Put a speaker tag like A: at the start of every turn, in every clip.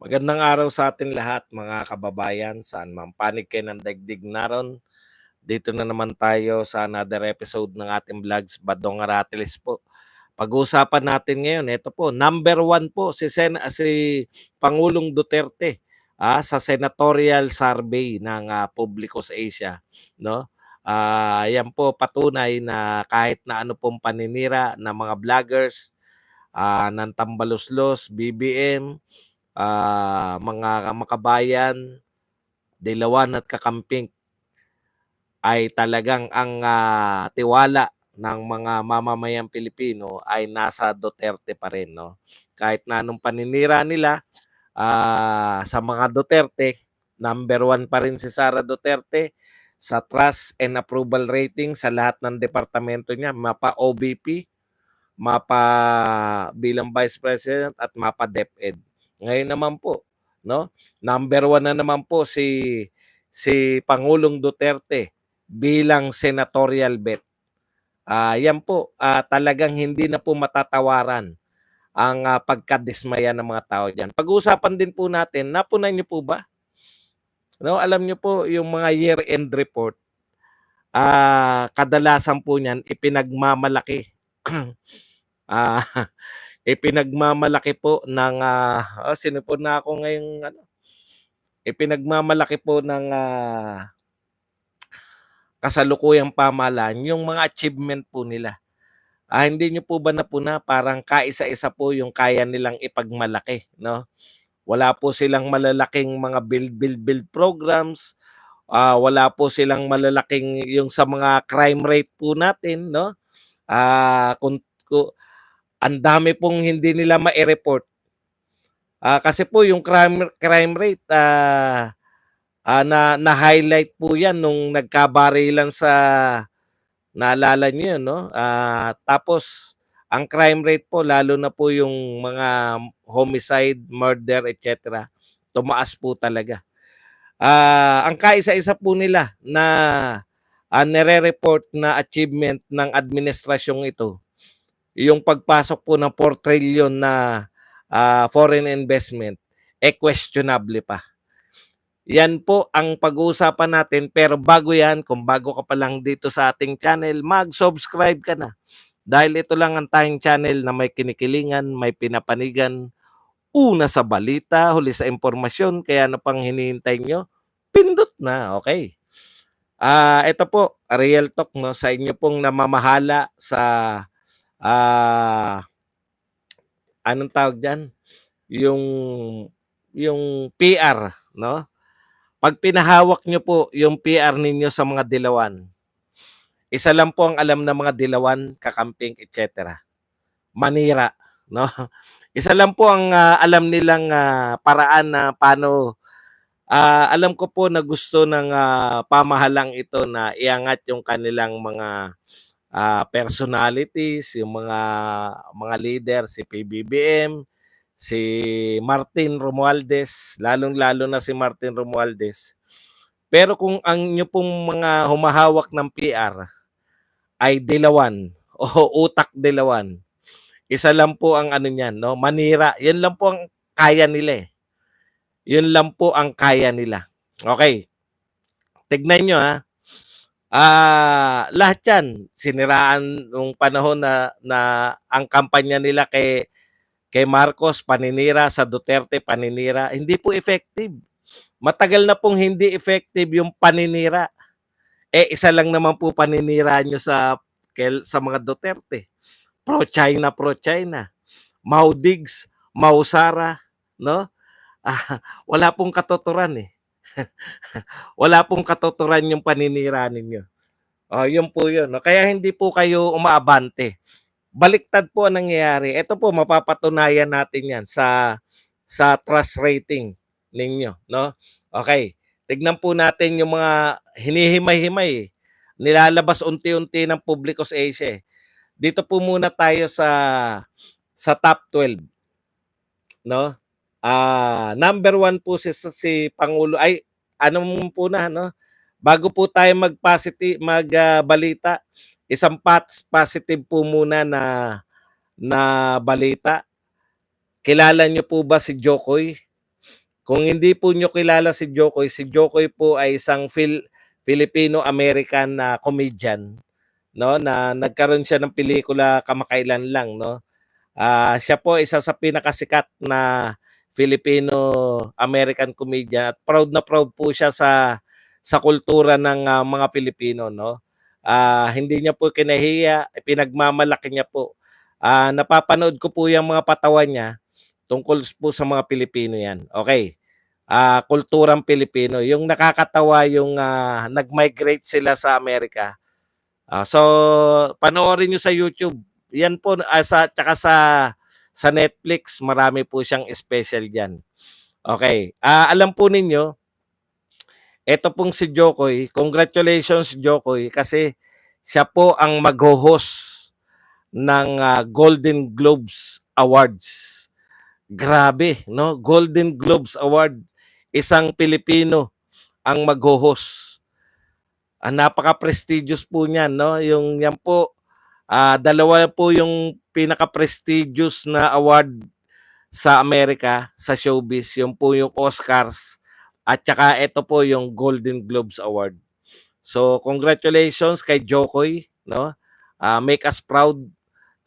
A: Magandang araw sa atin lahat mga kababayan, saan man panig kayo ng daigdig naron. Dito na naman tayo sa another episode ng ating vlogs, Badong Aratiles po. Pag-uusapan natin ngayon, ito po, number one po si Pangulong Duterte sa senatorial survey ng Publicos Asia. No? Yan po patunay na kahit na ano pong paninira ng mga vloggers, ng Tambaluslos, BBM, mga makabayan, dilawan at kakamping ay talagang ang tiwala ng mga mamamayang Pilipino ay nasa Duterte pa rin. No? Kahit na anong paninira nila sa mga Duterte, number one pa rin si Sara Duterte sa trust and approval rating sa lahat ng departamento niya, mapa OBP, mapa bilang Vice President at mapa DepEd. Ngayon naman po, no? Number one na naman po si Pangulong Duterte bilang senatorial bet. Yan po, talagang hindi na po matatawaran ang pagkadismaya ng mga tao diyan. Pag-uusapan din po natin, napunan niyo po ba? No, alam niyo po yung mga year-end report, kadalasan po niyan ipinagmamalaki. ah Ipinagmamalaki po ng, sinipon na ako ngayong ano, ipinagmamalaki po ng, kasalukuyang pamahalaan yung mga achievement po nila. Hindi niyo po ba napuna parang kaisa-isa po yung kaya nilang ipagmalaki, 'no? Wala po silang malalaking mga build programs, wala po silang malalaking yung sa mga crime rate po natin, 'no? Kung ang dami pong hindi nila mai-report. Kasi po yung crime rate, na-highlight po 'yan nung nagkabarilan sa naalala niyo 'yun 'no? Tapos ang crime rate po lalo na po yung mga homicide, murder, et cetera, tumaas po talaga. Ang kaisa-isa po nila na, nire-report na achievement ng administrasyong ito, yung pagpasok po ng 4 trillion na, foreign investment, questionable pa. Yan po ang pag-uusapan natin, pero bago yan, kung bago ka pa lang dito sa ating channel, mag-subscribe ka na. Dahil ito lang ang tayong channel na may kinikilingan, may pinapanigan, una sa balita, huli sa impormasyon, kaya ano pang hinihintay nyo? Pindot na, okay. Ito po, real talk no, sa inyo pong namamahala sa, anong tawag dyan? Yung, yung PR, no? Pag pinahawak nyo po yung PR ninyo sa mga dilawan, isa lang po ang alam ng mga dilawan, kakamping, etc. Manira, no? Isa lang po ang alam nilang paraan na paano, alam ko po na gusto ng pamahalang ito na iangat yung kanilang mga personalities, yung mga leader, si PBBM, si Martin Romualdez, lalong-lalo na si Martin Romualdez. Pero kung ang inyo pong mga humahawak ng PR ay dilawan o utak dilawan, isa lang po ang ano niyan, no? Manira. Yan lang po ang kaya nila eh. Yun lang po ang kaya nila. Okay. Tignan nyo ha. Lahat yan, siniraan nung panahon na ang kampanya nila kay Marcos, paninira, sa Duterte, paninira. Hindi po effective. Matagal na pong hindi effective yung paninira. Isa lang naman po paninira nyo sa mga Duterte. Pro-China, pro-China. Mau Diggs, Mau Sara, no? Wala pong katuturan eh. Wala pong katuturan yung paninira ninyo. Yun po yun. No? Kaya hindi po kayo umaabante. Baliktad po ang nangyayari. Ito po, mapapatunayan natin yan sa trust rating ninyo. No? Okay. Tignan po natin yung mga hinihimay-himay. Nilalabas unti-unti ng Publicos Asia. Dito po muna tayo sa top 12. No? Number one po si Pangulo. Ay, anong po na, no? Bago po tayo magbalita, isang positive po muna na balita. Kilala niyo po ba si Jokoy? Kung hindi po niyo kilala si Jokoy po ay isang Filipino-American na comedian, no, na nagkaroon siya ng pelikula kamakailan lang, no. Siya po isa sa pinakasikat na Filipino-American comedian at proud na proud po siya sa kultura ng mga Pilipino, no. Hindi niya po kinahiya, pinagmamalaki niya po. Napapanood ko po yung mga patawan niya tungkol po sa mga Pilipino yan. Okay. Kulturang Pilipino. Yung nakakatawa yung nag-migrate sila sa Amerika. So panoorin niyo sa YouTube. Yan po tsaka sa Netflix, marami po siyang special diyan. Okay. Alam po ninyo, ito pong si Jokoy, congratulations Jokoy kasi siya po ang magho-host ng Golden Globes Awards. Grabe, no? Golden Globes Award, isang Pilipino ang magho-host. Napaka-prestigious po niyan, no? Yung yan po, dalawa po yung pinaka-prestigious na award sa Amerika, sa showbiz. Yung po yung Oscars at saka ito po yung Golden Globes Award. So, congratulations kay Jokoy, no? Make us proud.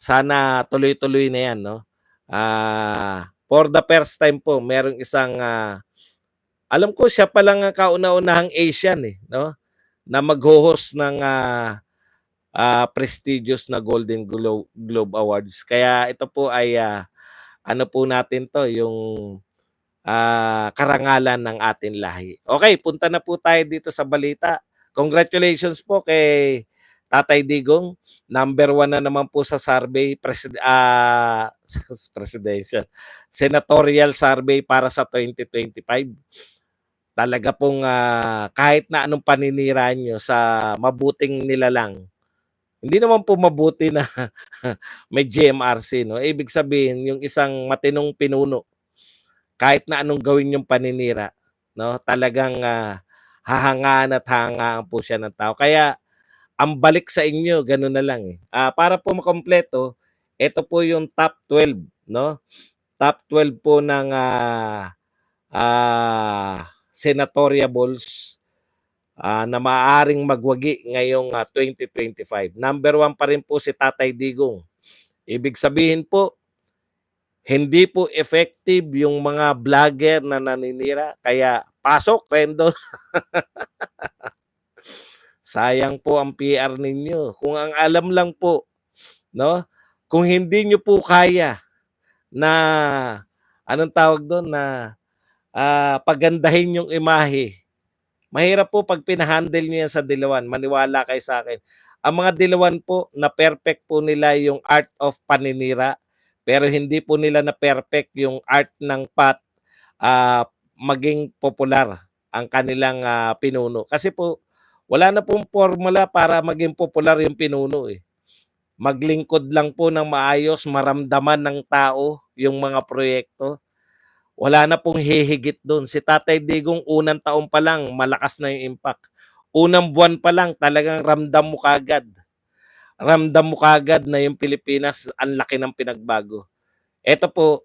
A: Sana tuloy-tuloy na yan, no? For the first time po, merong isang alam ko siya pa lang ang kauna-unahang Asian no, na mag-host ng prestigious na Golden Globe Awards. Kaya ito po ay ano po natin to, yung karangalan ng ating lahi. Okay, punta na po tayo dito sa balita. Congratulations po kay Tatay Digong. Number 1 na naman po sa survey, presidential, senatorial survey para sa 2025. Talaga pong kahit na anong paninira nyo sa mabuting nilalang, hindi naman po mabuti na may GMRC, no? Ibig sabihin, yung isang matinong pinuno, kahit na anong gawin yung paninira, no? Talagang hahangaan at hahangaan po siya ng tao. Kaya ang balik sa inyo, gano'n na lang eh. Para po makompleto, ito po yung top 12, no? Top 12 po ng senatoriables na maaaring magwagi ngayong 2025. Number 1 pa rin po si Tatay Digong. Ibig sabihin po, hindi po effective yung mga vlogger na naninira. Kaya pasok, Rendo. Sayang po ang PR ninyo. Kung ang alam lang po, no? Kung hindi nyo po kaya na anong tawag doon na pagandahin yung imahe. Mahirap po pag pinahandle nyo yan sa dilawan. Maniwala kayo sa akin. Ang mga dilawan po, na perfect po nila yung art of paninira. Pero hindi po nila na perfect yung art ng maging popular ang kanilang pinuno. Kasi po, wala na pong formula para maging popular yung pinuno eh. Maglingkod lang po ng maayos, maramdaman ng tao yung mga proyekto. Wala na pong hihigit doon. Si Tatay Digong unang taon pa lang, malakas na yung impact. Unang buwan pa lang, talagang ramdam mo kagad. Ramdam mo kagad na yung Pilipinas, ang laki ng pinagbago. Ito po,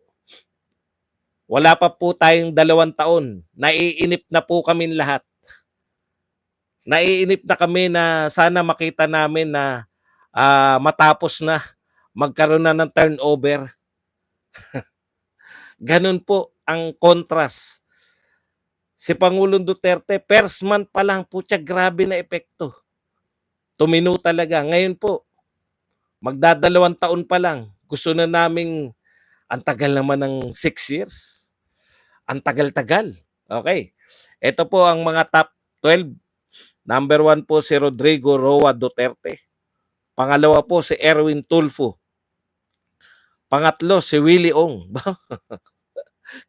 A: wala pa po tayong 2 taon. Naiinip na po kami lahat. Naiinip na kami na sana makita namin na matapos na, magkaroon na ng turnover. Ganun po ang contrast. Si Pangulong Duterte, first month pa lang po siya, grabe na epekto. Tumino talaga. Ngayon po, magdadalawang taon pa lang, gusto na naming, ang tagal naman ng 6 years. Ang tagal-tagal. Okay. Ito po ang mga top 12. Number 1 po si Rodrigo Roa Duterte. Pangalawa po si Erwin Tulfo. Pangatlo si Willie Ong.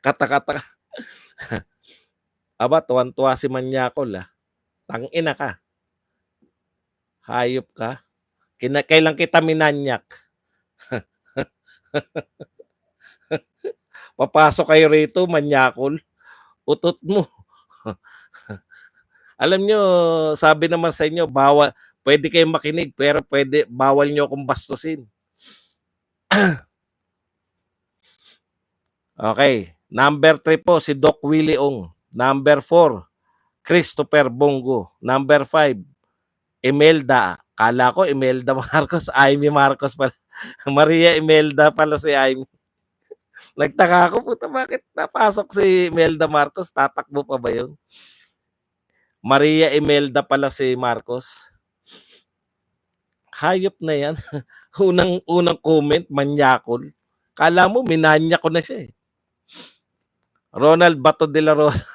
A: Kata-kata. Aba, tuwan-tuwa si Manyakol Tangina ka. Hayop ka. Kailan kita minanyak. Papasok kayo rito, Manyakol. Utot mo. Alam nyo, sabi naman sa inyo, bawal, pwede kayong makinig, pero bawal nyo akong bastusin. Okay. Number 3 po si Doc Willie Ong. Number 4, Christopher Bongo. Number 5, Imelda. Kala ko Imelda Marcos, Amy Marcos pala. Maria Imelda pala si Amy. Nagtaka ako, puta, bakit napasok si Imelda Marcos? Tatakbo pa ba yun? Maria Imelda pala si Marcos. Hayop na yan. unang comment, manyakol. Kala mo, minanya ko na siya eh. Ronald Bato de la Rosa.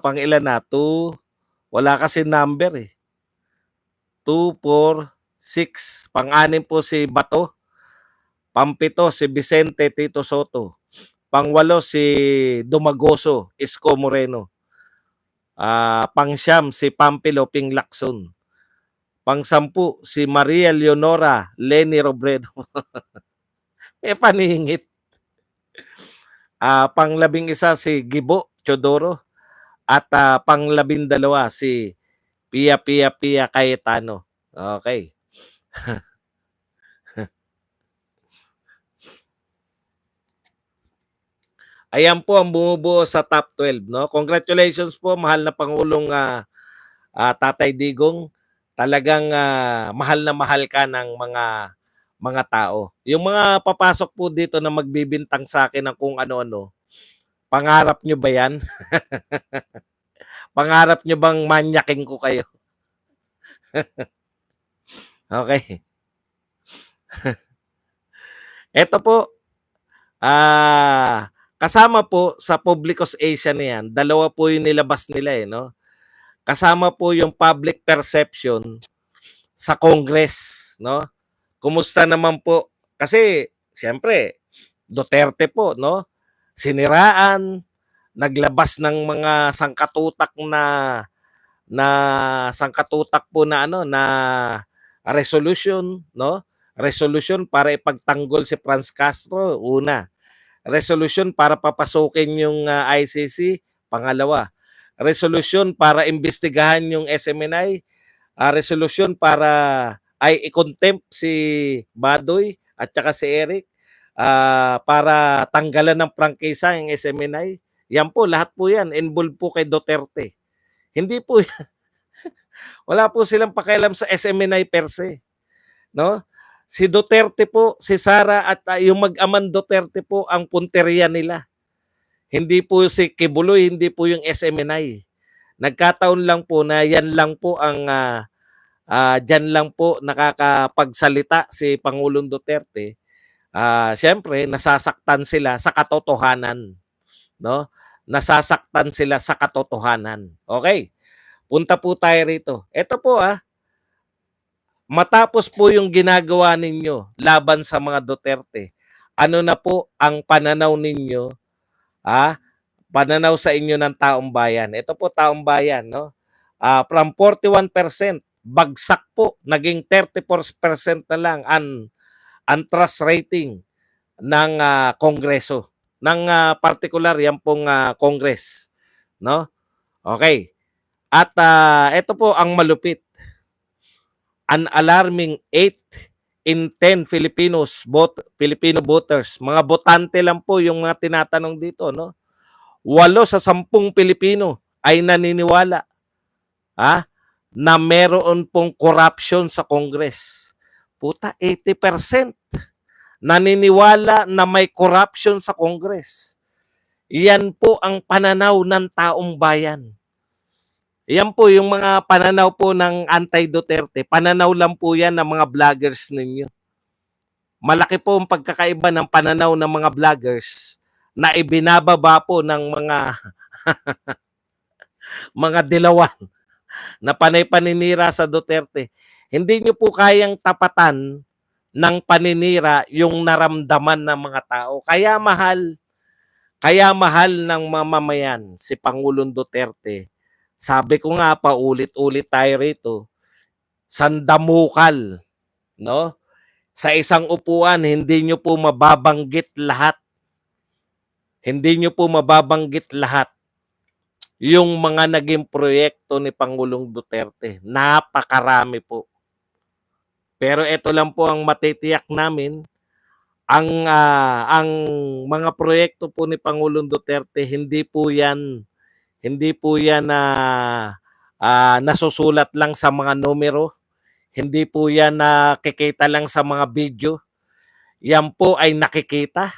A: Pang ilan na? 2. Wala kasi number eh. 2, 4, 6. Pang-anim po si Bato. Pang-7 si Vicente Tito Soto. Pang-8 si Dumagoso Isko Moreno. Pang-9 si Pampilo Ping Lacson. Pang-10 si Maria Leonora Lenny Robredo. Paningit. Pang-11 si Gibo Chodoro. At pang-12 si Pia Cayetano. Okay. Ayan po ang bumubuo sa top 12. No? Congratulations po, mahal na Pangulong Tatay Digong. Talagang mahal na mahal ka ng mga tao. Yung mga papasok po dito na magbibintang sa akin ng kung ano-ano, pangarap nyo ba yan? Pangarap nyo bang manyaking ko kayo? Okay. Ito po, kasama po sa Publicos Asia na yan, dalawa po yung nilabas nila eh, no? Kasama po yung public perception sa Congress, no? Kumusta naman po? Kasi, siyempre, Duterte po, no? Siniraan, naglabas ng mga sangkatutak sangkatutak po na na resolution, no? Resolution para ipagtanggol si Franz Castro, una. Resolution para papasukin yung ICC, pangalawa. Resolution para imbestigahan yung SMNI, resolution para i-contempt si Badoy at saka si Eric, para tanggalan ng prangkisa yung SMNI. Yan po, lahat po yan, involved po kay Duterte. Hindi po wala po silang pakialam sa SMNI per se, no? Si Duterte po, si Sara at yung mag-aman Duterte po ang punteriya nila. Hindi po si Kibuloy, hindi po yung SMNI. Nagkataon lang po na yan lang po ang dyan lang po nakakapagsalita si Pangulong Duterte. Siyempre, nasasaktan sila sa katotohanan, no? Nasasaktan sila sa katotohanan. Okay. Punta po tayo rito. Ito po matapos po yung ginagawa ninyo laban sa mga Duterte, ano na po ang pananaw ninyo, pananaw sa inyo ng taong bayan? Ito po taong bayan, no? From 41%, bagsak po, naging 34% na lang ang trust rating ng Kongreso. Ng particular, yan pong Congress. No? Okay. At ito po ang malupit. An alarming 8 in 10 Filipino voters, mga botante lang po yung mga tinatanong dito, no? 8 sa 10 Pilipino ay naniniwala na meron pong corruption sa Congress. Puta, 80% naniniwala na may corruption sa Congress. Yan po ang pananaw ng taong bayan. Yan po yung mga pananaw po ng anti-Duterte. Pananaw lang po yan ng mga vloggers ninyo. Malaki po ang pagkakaiba ng pananaw ng mga vloggers na ibinababa po ng mga mga dilawan na panay-paninira sa Duterte. Hindi nyo po kayang tapatan ng paninira yung naramdaman ng mga tao. Kaya mahal ng mamamayan si Pangulong Duterte. Sabi ko nga, paulit-ulit tayo rito, sandamukal, no? Sa isang upuan, hindi nyo po mababanggit lahat. Hindi nyo po mababanggit lahat yung mga naging proyekto ni Pangulong Duterte. Napakarami po. Pero ito lang po ang matitiyak namin, ang mga proyekto po ni Pangulong Duterte hindi po yan na nasusulat lang sa mga numero, hindi po yan nakikita lang sa mga video. Yan po ay nakikita,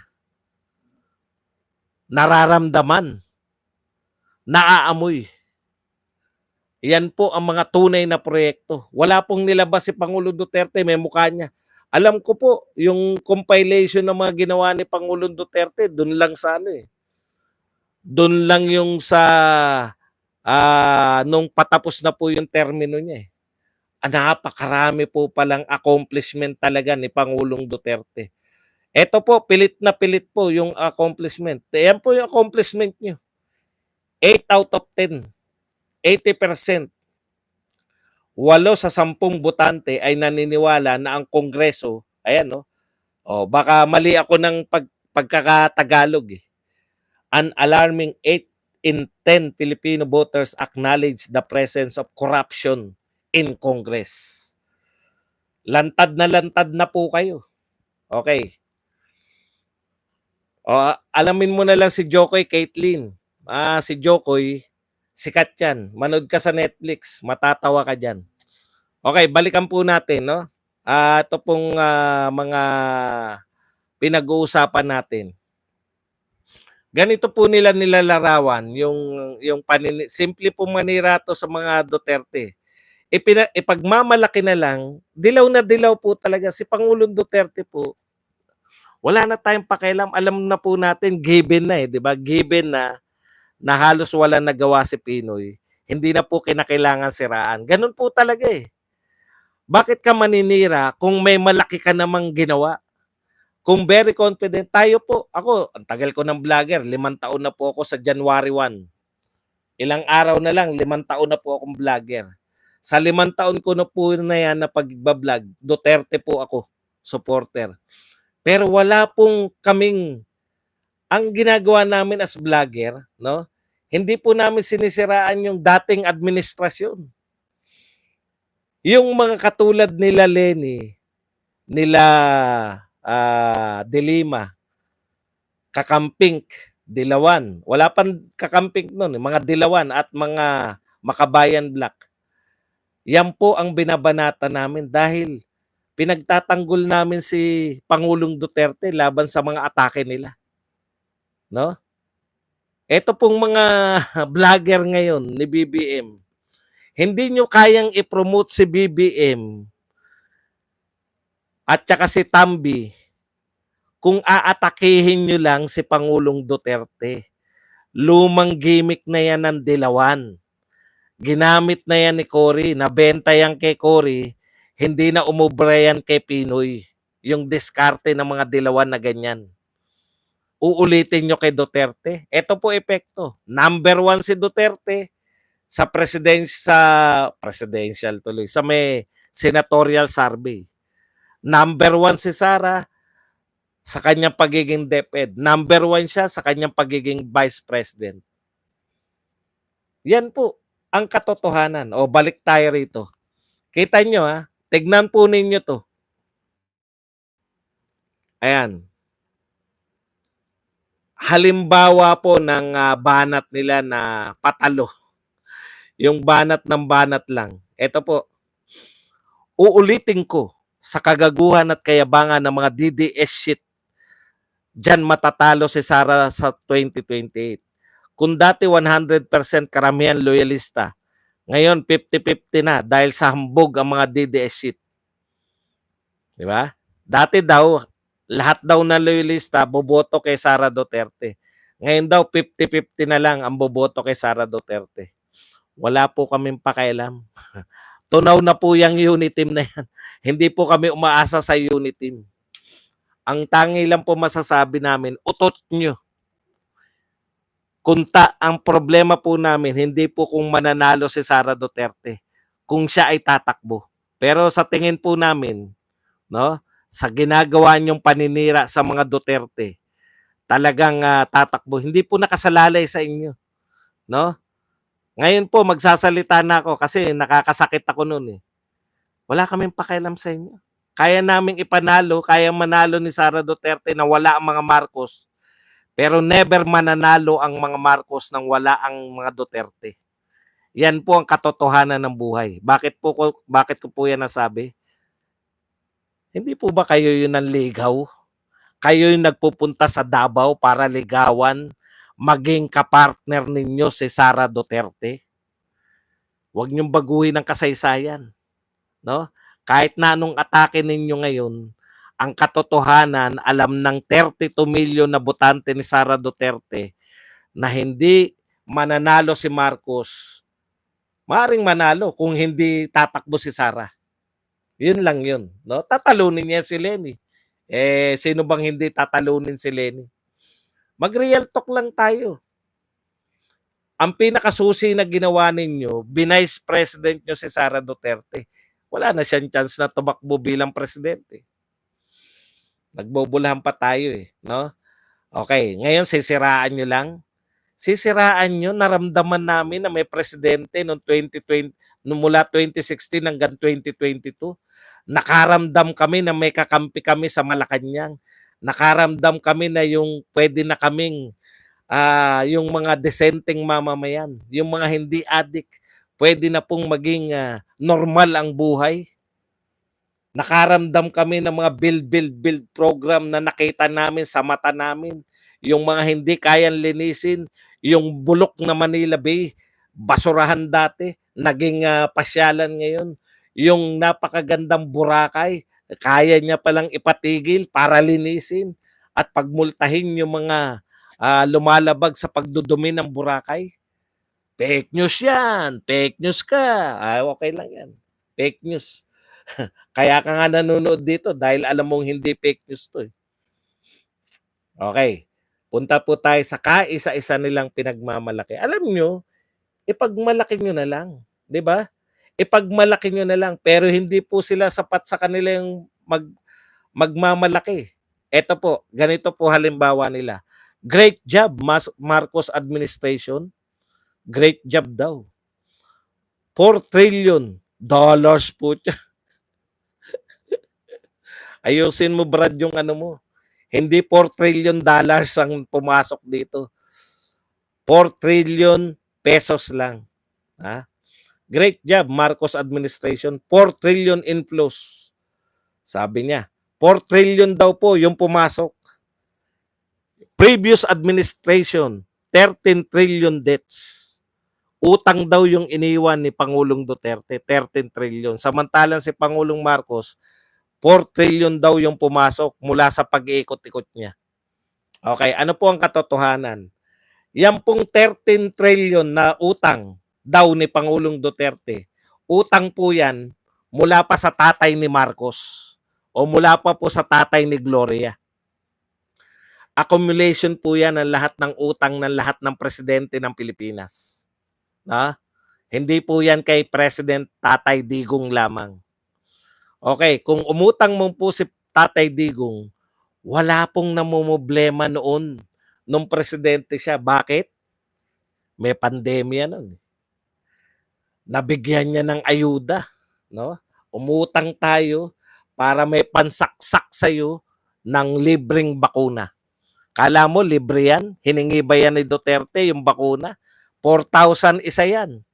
A: nararamdaman, naaamoy. Yan po ang mga tunay na proyekto. Wala pong nilabas si Pangulong Duterte, may mukha niya. Alam ko po, yung compilation ng mga ginawa ni Pangulong Duterte, doon lang sa ano eh. Doon lang yung sa nung patapos na po yung termino niya eh. Napakarami po palang accomplishment talaga ni Pangulong Duterte. Ito po, pilit na pilit po yung accomplishment. Yan po yung accomplishment niyo. 8 out of 10. 80%. 8 sa 10 botante ay naniniwala na ang Kongreso, ayan no, baka mali ako ng pagkakatagalog eh. An alarming 8 in 10 Filipino voters acknowledge the presence of corruption in Congress. Lantad na po kayo. Okay. Alamin mo na lang si Jokoy Caitlyn. Si Jokoy, sikat yan. Manood ka sa Netflix, matatawa ka dyan. Okay, balikan po natin, no? Ito pong mga pinag-uusapan natin. Ganito po nila nilalarawan yung simple pong manira to sa mga Duterte. Ipagmamalaki na lang, dilaw na dilaw po talaga si Pangulong Duterte po. Wala na tayong pakialam, alam na po natin, given na eh, 'di ba? Given na halos wala nagawa si Pinoy. Hindi na po kinakailangan siraan. Ganun po talaga eh. Bakit ka maninira kung may malaki ka namang ginawa? Kung very confident, tayo po, ako, ang tagal ko ng vlogger, 5 taon na po ako sa January 1. Ilang araw na lang, 5 taon na po akong vlogger. Sa 5 taon ko na po na yan na pagbablog, Duterte po ako, supporter. Pero wala pong kaming, ang ginagawa namin as vlogger, no? Hindi po namin sinisiraan yung dating administrasyon. Yung mga katulad nila Lenny, nila De Lima, Kakamping, Dilawan. Wala pang Kakamping noon, mga Dilawan at mga Makabayan Black. Yan po ang binabanata namin dahil pinagtatanggol namin si Pangulong Duterte laban sa mga atake nila. No? Ito pong mga vlogger ngayon ni BBM, hindi nyo kayang i-promote si BBM at saka si Tambi kung aatakihin nyo lang si Pangulong Duterte. Lumang gimmick na yan ng Dilawan. Ginamit na yan ni Cory, nabenta yan kay Cory, hindi na umubra yan kay Pinoy. Yung diskarte ng mga Dilawan na ganyan. Uulitin nyo kay Duterte. Ito po epekto. Number 1 si Duterte sa presidential tuloy, sa may senatorial survey. Number 1 si Sara sa kanyang pagiging DepEd. Number 1 siya sa kanyang pagiging vice president. Yan po ang katotohanan. O balik tayo rito. Kita nyo tignan po ninyo to. Ayan. Halimbawa po ng banat nila na patalo. Yung banat ng banat lang. Ito po. Uulitin ko sa kagaguhan at kayabangan ng mga DDS shit. Diyan matatalo si Sara sa 2028. Kung dati 100% karamihan loyalista, ngayon 50-50 na dahil sa hambog ang mga DDS shit. Di ba? Dati daw, lahat daw na loyalista boboto kay Sara Duterte. Ngayon daw 50-50 na lang ang boboto kay Sara Duterte. Wala po kaming pakialam. Tunaw na po yung unit team na yan. Hindi po kami umaasa sa unit team. Ang tangi lang po masasabi namin, utot nyo. Ang problema po namin, hindi po kung mananalo si Sara Duterte, kung siya ay tatakbo. Pero sa tingin po namin, no, sa ginagawa niyong paninira sa mga Duterte, talagang tatakbo. Hindi po nakasalalay sa inyo. No? Ngayon po, magsasalita na ako kasi nakakasakit ako noon eh. Wala kaming pakialam sa inyo. Kaya naming ipanalo, kaya manalo ni Sara Duterte na wala ang mga Marcos, pero never mananalo ang mga Marcos nang wala ang mga Duterte. Yan po ang katotohanan ng buhay. Bakit ko po yan nasabi? Hindi po ba kayo yung nanligaw? Kayo yung nagpupunta sa Davao para ligawan, maging kapartner ninyo si Sara Duterte? Huwag niyong baguhin ang kasaysayan, no? Kahit na anong atake ninyo ngayon, ang katotohanan, alam ng 32 million na botante ni Sara Duterte na hindi mananalo si Marcos. Maaring manalo kung hindi tatakbo si Sara. Yun lang yun, no? Tatalunin niya si Lenny. Sino bang hindi tatalunin si Lenny? Mag-real talk lang tayo. Ang pinakasusi na ginawa ninyo, binice president nyo si Sara Duterte. Wala na siyang chance na tumakbo bilang presidente. Nagbobolahan pa tayo no? Okay, ngayon sisiraan nyo lang. Sisiraan nyo, naramdaman namin na may presidente noong 2020, mula 2016 hanggang 2022. Nakaramdam kami na may kakampi kami sa Malacanang. Nakaramdam kami na yung pwede na kaming yung mga desenteng mamamayan, yung mga hindi addict, pwede na pong maging normal ang buhay. Nakaramdam kami ng mga build program na nakita namin sa mata namin. Yung mga hindi kayang linisin, yung bulok na Manila Bay, basurahan dati, naging pasyalan ngayon. Yung napakagandang Boracay, kaya niya palang ipatigil para linisin at pagmultahin yung mga lumalabag sa pagdudumi ng Boracay. Fake news yan. Fake news ka. Okay lang yan. Fake news. Kaya ka nga nanonood dito dahil alam mong hindi fake news to. Okay. Punta po tayo sa kaisa-isa nilang pinagmamalaki. Alam nyo, ipagmalaki nyo na lang. 'Di ba? Ipagmalaki nyo na lang. Pero hindi po sila sapat sa kanila yung magmamalaki. Ito po, ganito po halimbawa nila. Great job, Marcos administration. Great job daw. $4 trillion po. Ayusin mo, Brad, yung ano mo. Hindi $4 trillion ang pumasok dito. 4 trillion pesos lang. Ha? Great job, Marcos administration. 4 trillion inflows. Sabi niya. 4 trillion daw po yung pumasok. Previous administration, 13 trillion debts. Utang daw yung iniwan ni Pangulong Duterte, 13 trillion. Samantalang si Pangulong Marcos, 4 trillion daw yung pumasok mula sa pag-iikot-ikot niya. Okay, ano po ang katotohanan? Yan pong 13 trillion na utang daw ni Pangulong Duterte, utang po yan mula pa sa tatay ni Marcos o mula pa po sa tatay ni Gloria. Accumulation po yan ng lahat ng utang ng lahat ng presidente ng Pilipinas. Hindi po yan kay President Tatay Digong lamang. Okay, kung umutang mo po si Tatay Digong, wala pong namumblema noon nung presidente siya. Bakit? May pandemya noon. Nabigyan niya ng ayuda. No? Umutang tayo para may pansaksak sa'yo ng libreng bakuna. Kala mo libre yan? Hiningi ba yan ni Duterte yung bakuna? 4,000 isa yan.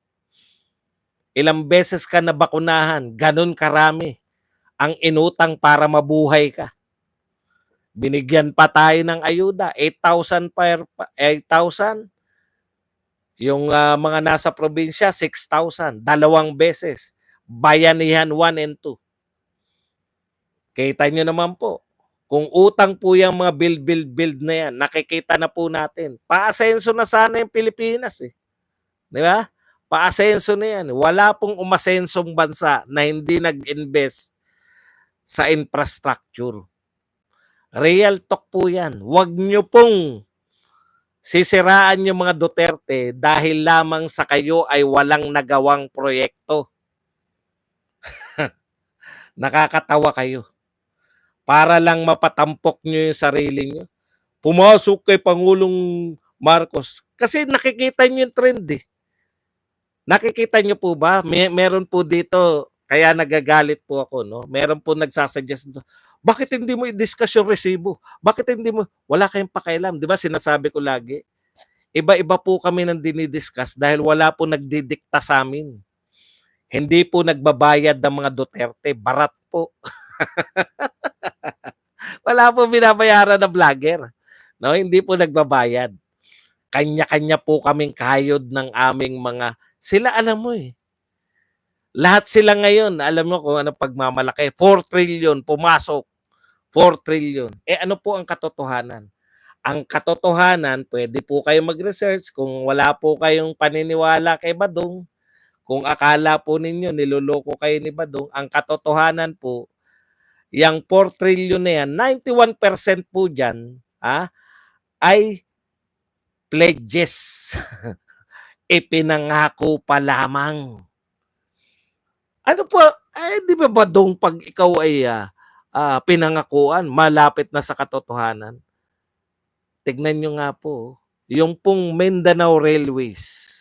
A: Ilang beses ka nabakunahan, ganun karami ang inutang para mabuhay ka. Binigyan pa tayo ng ayuda, 8,000 8,000. Yung mga nasa probinsya, 6,000. 2 beses. Bayanihan 1 and 2. Kita nyo naman po. Kung utang po yung mga build na yan, nakikita na po natin. Paasenso na sana yung Pilipinas eh. Di ba? Paasenso na yan. Wala pong umasensong bansa na hindi nag-invest sa infrastructure. Real talk po yan. Huwag nyo pong sisiraan yung mga Duterte dahil lamang sa kayo ay walang nagawang proyekto. Nakakatawa kayo. Para lang mapatampok nyo yung sarili nyo. Pumasok kay Pangulong Marcos. Kasi nakikita nyo yung trend eh. Nakikita nyo po ba? Meron po dito Kaya nagagalit po ako, no? Meron po nagsasuggest, bakit hindi mo i-discuss yung resibo? Bakit hindi mo, wala kayong pakialam. Di ba sinasabi ko lagi, iba-iba po kami ng dinidiscuss dahil wala po nagdidikta sa amin. Hindi po nagbabayad ng mga Duterte, barat po. Wala po binabayaran na vlogger. No, hindi po nagbabayad. Kanya-kanya po kaming kayod ng aming mga, sila alam mo eh. Lahat sila ngayon, alam mo kung ano pagmamalaki, 4 trillion pumasok. 4 trillion. Eh ano po ang katotohanan? Ang katotohanan, pwede po kayo mag-research kung wala po kayong paniniwala kay Badong, kung akala po ninyo niloloko kayo ni Badong, ang katotohanan po, yung 4 trillion na yan, 91% po dyan ay pledges. Ipinangako pa lamang. Ano po, di ba Badong pag ikaw ay pinangakuan, malapit na sa katotohanan? Tignan nyo nga po, yung pong Mindanao Railways,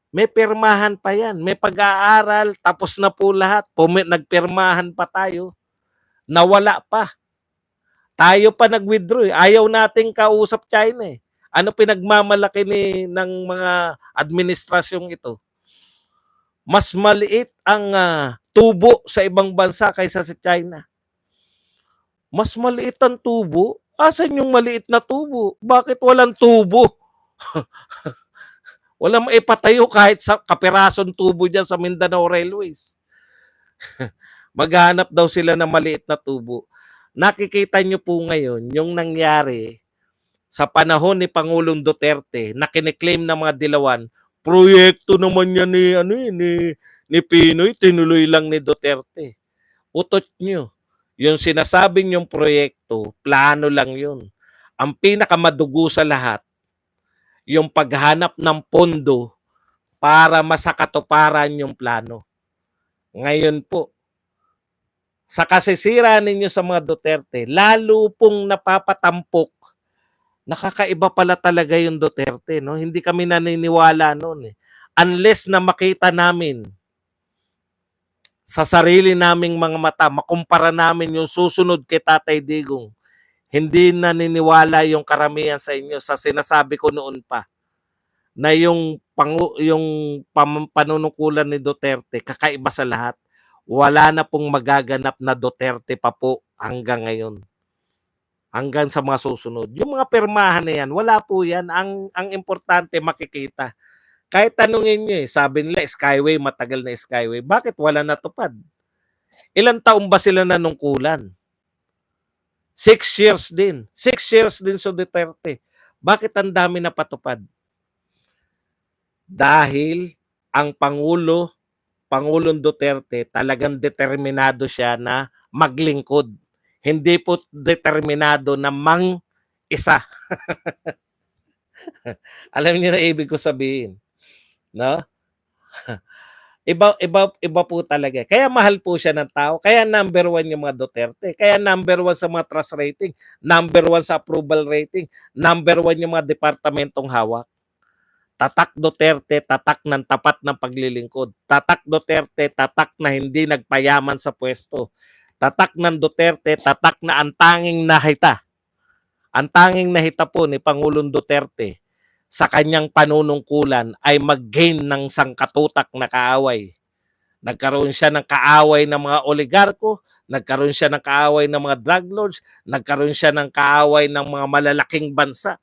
A: may pirmahan pa yan, may pag-aaral, tapos na po lahat, nagpirmahan pa tayo, nawala pa. Tayo pa nag-withdraw eh. Ayaw nating kausap China eh. Ano pinagmamalaki ng mga administrasyong ito? Mas maliit ang tubo sa ibang bansa kaysa sa China. Mas maliit ang tubo? Asan yung maliit na tubo? Bakit walang tubo? Walang maipatayo kahit sa kapirasong tubo dyan sa Mindanao Railways. Maghanap daw sila ng maliit na tubo. Nakikita nyo po ngayon yung nangyari sa panahon ni Pangulong Duterte na kiniklaim ng mga dilawan, proyekto naman yan ni Pinoy, tinuloy lang ni Duterte. Utot nyo. Yung sinasabing yung proyekto, plano lang yun. Ang pinakamadugo sa lahat, yung paghanap ng pondo para masakatuparan yung plano. Ngayon po, sa kasisira ninyo sa mga Duterte, lalo pong napapatampok, nakakaiba pala talaga yung Duterte. No? Hindi kami naniniwala noon eh. Unless na makita namin sa sarili naming mga mata, makumpara namin yung susunod kay Tatay Digong, hindi naniniwala yung karamihan sa inyo sa sinasabi ko noon pa na yung panunungkulan ni Duterte kakaiba sa lahat. Wala na pong magaganap na Duterte pa po hanggang ngayon. Hanggang sa mga susunod. Yung mga pirmahan na yan, wala po yan. Ang importante makikita. Kahit tanungin nyo sabi nila Skyway, matagal na Skyway. Bakit wala natupad? Ilang taon ba sila nanungkulan? 6 years din. 6 years din sa Duterte. Bakit ang dami na patupad? Dahil ang Pangulong Duterte, talagang determinado siya na maglingkod. Hindi po determinado na isa. Alam niyo na ibig ko sabihin, no? Iba po talaga. Kaya mahal po siya ng tao. Kaya number 1 yung mga Duterte. Kaya number 1 sa mga trust rating. Number 1 sa approval rating. Number 1 yung mga departamentong hawak. Tatak Duterte, tatak ng tapat ng paglilingkod. Tatak Duterte, tatak na hindi nagpayaman sa pwesto. Tatak ng Duterte, tatak na ang tanging nahita. Ang tanging nahita po ni Pangulong Duterte sa kanyang panunungkulan ay mag-gain ng sangkatutak na kaaway. Nagkaroon siya ng kaaway ng mga oligarko, nagkaroon siya ng kaaway ng mga drug lords, nagkaroon siya ng kaaway ng mga malalaking bansa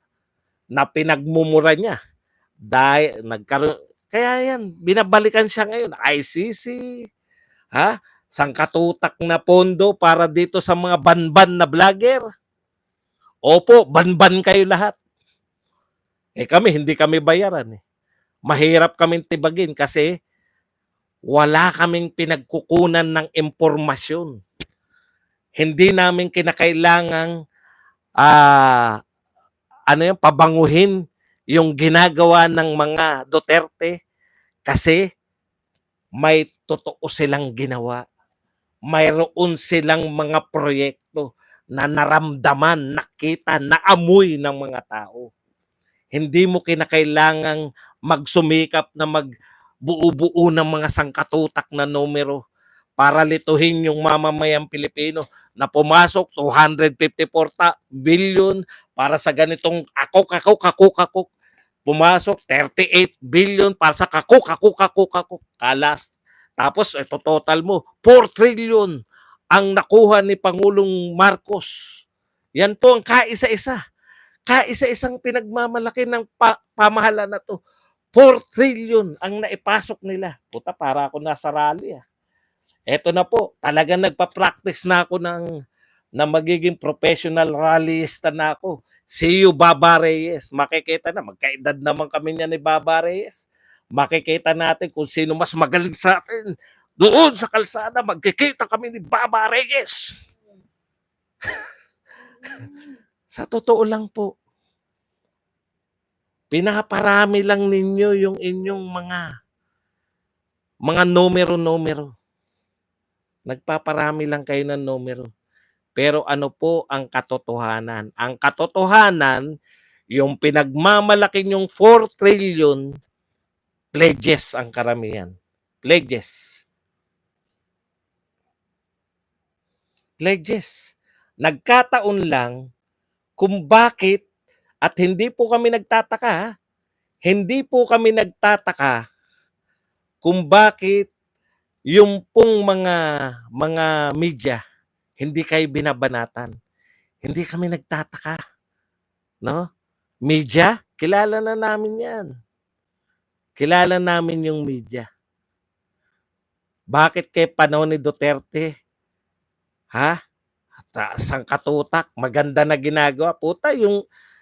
A: na pinagmumura niya. Dahil kaya yan, binabalikan siya ngayon. ICC, sangkatutak na pondo para dito sa mga banban na vlogger. Opo, banban kayo lahat. Kami, hindi kami bayaran eh. Mahirap kaming tibagin kasi wala kaming pinagkukunan ng impormasyon. Hindi namin kinakailangang pabanguhin yung ginagawa ng mga Duterte kasi may totoo silang ginawa. Mayroon silang mga proyekto na naramdaman, nakita, naamoy ng mga tao. Hindi mo kinakailangang magsumikap na magbuo-buo ng mga sangkatutak na numero para lituhin yung mamamayang Pilipino na pumasok 254 billion para sa ganitong kakok. Pumasok 38 billion para sa kakok. Kalas. Tapos ito total mo, 4 trillion ang nakuha ni Pangulong Marcos. Yan po ang kaisa-isa. Kaisa-isang pinagmamalaki ng pamahalaan na to. 4 trillion ang naipasok nila. Puta, para ako nasa rally. Eto na po, talagang nagpa-practice na ako na magiging professional rallyista na ako. See you, Baba Reyes. Makikita na, magkaedad naman kami niya ni Baba Reyes. Makikita natin kung sino mas magaling sa atin. Doon sa kalsada, magkikita kami ni Baba Reyes. Sa totoo lang po, pinaparami lang ninyo yung inyong mga numero. Nagpaparami lang kayo ng numero. Pero ano po ang katotohanan? Ang katotohanan, yung pinagmamalaki yung 4 trillion, pledges ang karamihan. Pledges. Nagkataon lang kung bakit, at hindi po kami nagtataka, kung bakit yung pong mga media hindi kayo binabanatan. Hindi kami nagtataka. No? Media, kilala na namin yan. Kilala namin yung media. Bakit kay panahon ni Duterte? Ha? Sang katutak, maganda na ginagawa. Puta,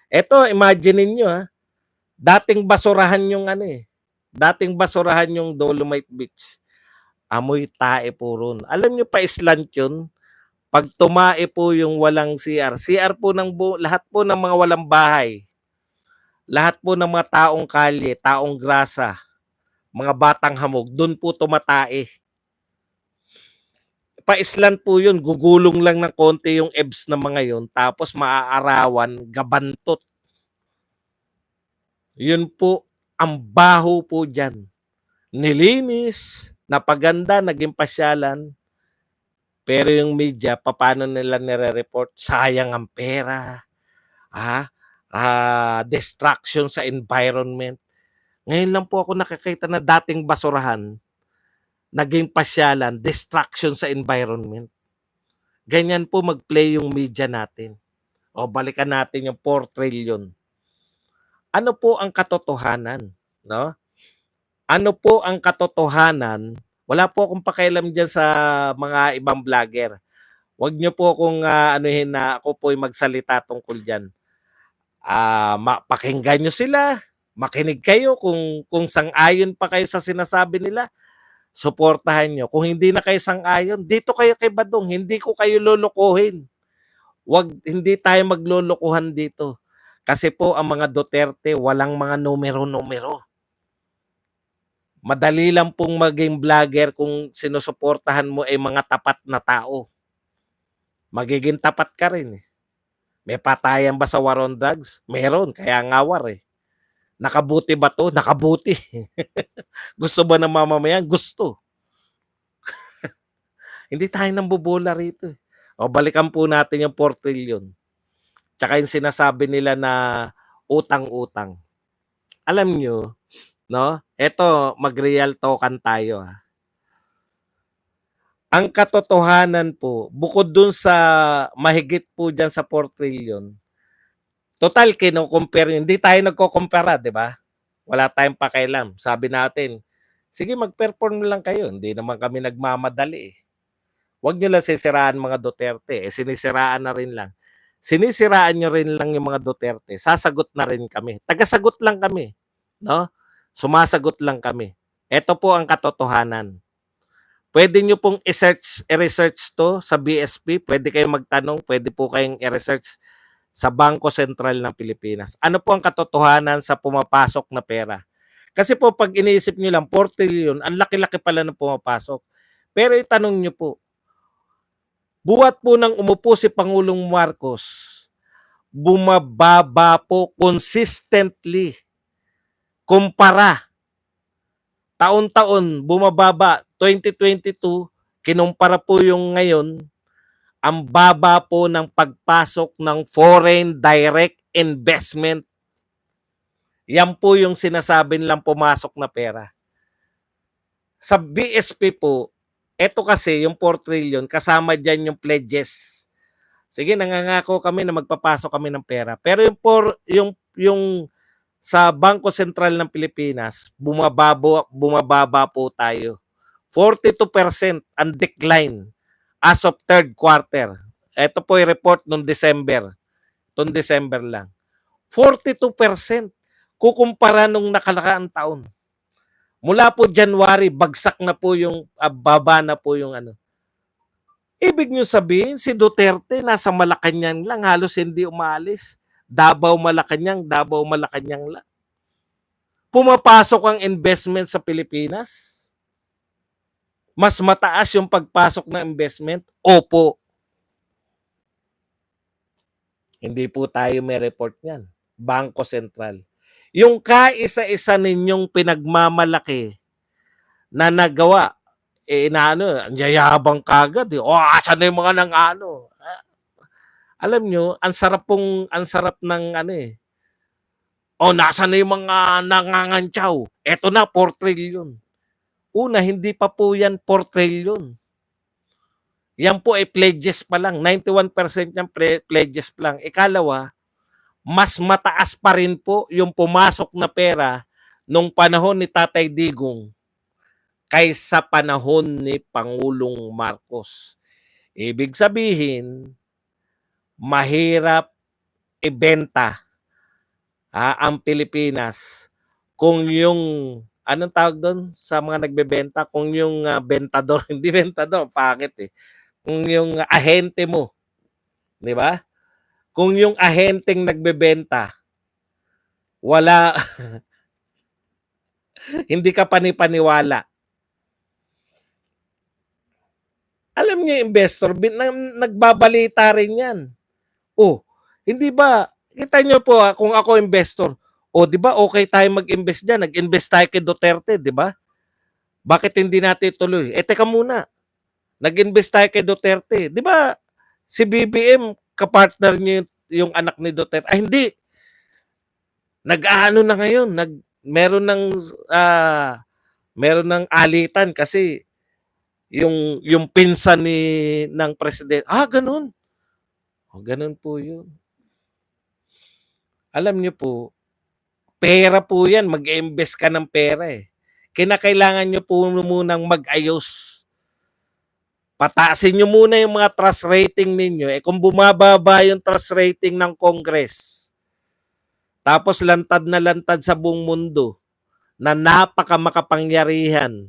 A: eto, imagine niyo dating basurahan yung dating basurahan yung Dolomite Beach. Amoy tae po ron. Alam niyo pa islant yun? Pag tumae po yung walang CR, CR po lahat po ng mga walang bahay, lahat po ng mga taong kalye, taong grasa, mga batang hamog, doon po tumatae. Pa-island po yun, gugulong lang ng konti yung EBS na mga yun, tapos maaarawan, gabantot. Yun po, ang baho po dyan. Nilinis, napaganda, naging pasyalan. Pero yung media, paano nila nire-report? Sayang ang pera. Destruction sa environment. Ngayon lang po ako nakakita na dating basurahan, naging pasyalan, destruction sa environment. Ganyan po mag-play yung media natin. O balikan natin yung 4 trillion. Ano po ang katotohanan? No? Ano po ang katotohanan? Wala po akong pakialam dyan sa mga ibang vlogger. Huwag niyo po akong anuhin na ako po magsalita tungkol dyan. Pakinggan nyo sila. Makinig kayo kung sang-ayon pa kayo sa sinasabi nila. Suportahan nyo. Kung hindi na kayo sang-ayon, dito kayo kay Badong. Hindi ko kayo lolokohin. Hindi tayo maglolokohan dito. Kasi po ang mga Duterte, walang mga numero-numero. Madali lang pong maging vlogger kung sinusuportahan mo ay mga tapat na tao. Magiging tapat ka rin. May patayan ba sa war on drugs? Meron, kaya nga war Nakabuti ba to? Nakabuti. Gusto ba ng mamamayan? Gusto. Hindi tayo nang bubola rito. O balikan po natin yung 4 trillion. Tsaka yung sinasabi nila na utang-utang. Alam nyo, no? Eto, mag-real talkan tayo. Ang katotohanan po, bukod dun sa mahigit po dyan sa 4 trillion, total, kino-compare, hindi tayo nagko-compare, di ba? Wala tayong pakialam. Sabi natin, sige, mag-perform lang kayo. Hindi naman kami nagmamadali. Huwag nyo lang sisiraan mga Duterte. Sinisiraan na rin lang. Sinisiraan nyo rin lang yung mga Duterte. Sasagot na rin kami. Tagasagot lang kami. No? Sumasagot lang kami. Ito po ang katotohanan. Pwede nyo pong i-research to sa BSP. Pwede kayong magtanong. Pwede po kayong i-research sa Bangko Sentral ng Pilipinas. Ano po ang katotohanan sa pumapasok na pera? Kasi po pag iniisip nyo lang, 4 trillion, ang laki-laki pala ng pumapasok. Pero itanong nyo po, buwat po nang umupo si Pangulong Marcos, bumababa po consistently. Kumpara, taon-taon bumababa, 2022, kinumpara po yung ngayon, ang baba po ng pagpasok ng foreign direct investment. Yan po yung sinasabi nilang pumasok na pera. Sa BSP po, eto kasi yung 4 trillion, kasama dyan yung pledges. Sige, nangangako kami na magpapasok kami ng pera. Pero yung sa Bangko Sentral ng Pilipinas, bumababa po tayo. 42% ang decline as of third quarter. Ito po yung report noong December. Itong December lang. 42% kukumpara nung nakalakaan taon. Mula po January, bagsak na po yung, baba na po yung ano. Ibig nyo sabihin, si Duterte nasa Malacanang lang, halos hindi umalis. Davao, Malacanang lang. Pumapasok ang investment sa Pilipinas? Mas mataas yung pagpasok ng investment? Opo. Hindi po tayo may report niyan. Bangko Sentral. Yung kaisa-isa ninyong pinagmamalaki na nagawa, ang yayabang kagad. Asan na yung mga nang ano? Alam nyo, ang sarap ng nasa na yung mga nangangantsaw? Eto na, 4 trillion. Una, hindi pa po yan 4 trillion. Yan po ay pledges pa lang. 91% yan pledges pa lang. Ikalawa, mas mataas pa rin po yung pumasok na pera nung panahon ni Tatay Digong kaysa panahon ni Pangulong Marcos. Ibig sabihin, mahirap ibenta ang Pilipinas kung yung, anong tawag doon sa mga nagbebenta? Kung yung bentador, hindi bentador, pakit eh. Kung yung ahente mo, di ba? Kung yung ahenteng nagbebenta, wala, hindi ka panipaniwala. Alam niyo, investor, nagbabalita rin yan. Hindi ba, kita niyo po kung ako investor, di ba okay tayo mag-invest dyan? Nag-invest tayo kay Duterte, di ba? Bakit hindi natin ituloy? Teka muna. Nag-invest tayo kay Duterte. Di ba si BBM, kapartner niyo yung anak ni Duterte? Hindi. Nag-aano na ngayon. Meron ng alitan kasi yung pinsan ng presidente. Ganun. Ganun po yun. Alam niyo po, pera po yan. Mag-invest ka ng pera eh. Kinakailangan niyo po munang mag-ayos. Pataasin nyo muna yung mga trust rating ninyo. Kung bumababa yung trust rating ng Congress, tapos lantad na lantad sa buong mundo na napakamakapangyarihan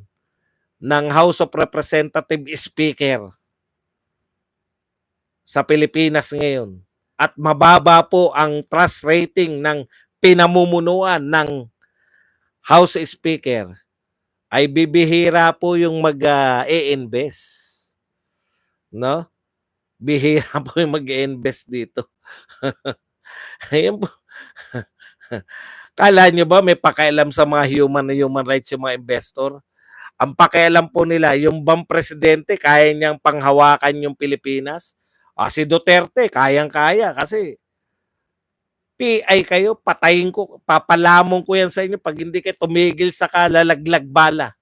A: ng House of Representatives Speaker sa Pilipinas ngayon, at mababa po ang trust rating ng pinamumunuan ng House Speaker, ay bibihira po yung mag-i-invest. No? Bihira po yung mag-i-invest dito. Ayan po. Kala nyo ba may pakialam sa mga human rights yung mga investor? Ang pakialam po nila, yung bang presidente, kaya niyang panghawakan yung Pilipinas? Si Duterte, kayang-kaya kasi PI kayo, patayin ko, papalamon ko yan sa inyo pag hindi kayo tumigil sa kalalaglag bala.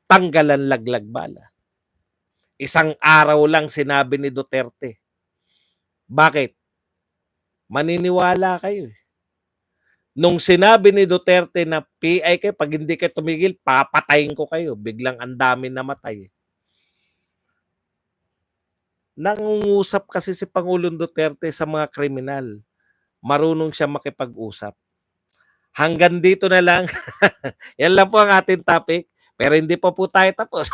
A: Tanggalan laglag bala. Isang araw lang sinabi ni Duterte. Bakit? Maniniwala kayo. Nung sinabi ni Duterte na PI kayo, pag hindi kayo tumigil, papatayin ko kayo. Biglang ang dami namatay. Nangungusap kasi si Pangulong Duterte sa mga kriminal. Marunong siya makipag-usap. Hanggang dito na lang. Yan lang po ang ating topic. Pero hindi pa po tayo tapos.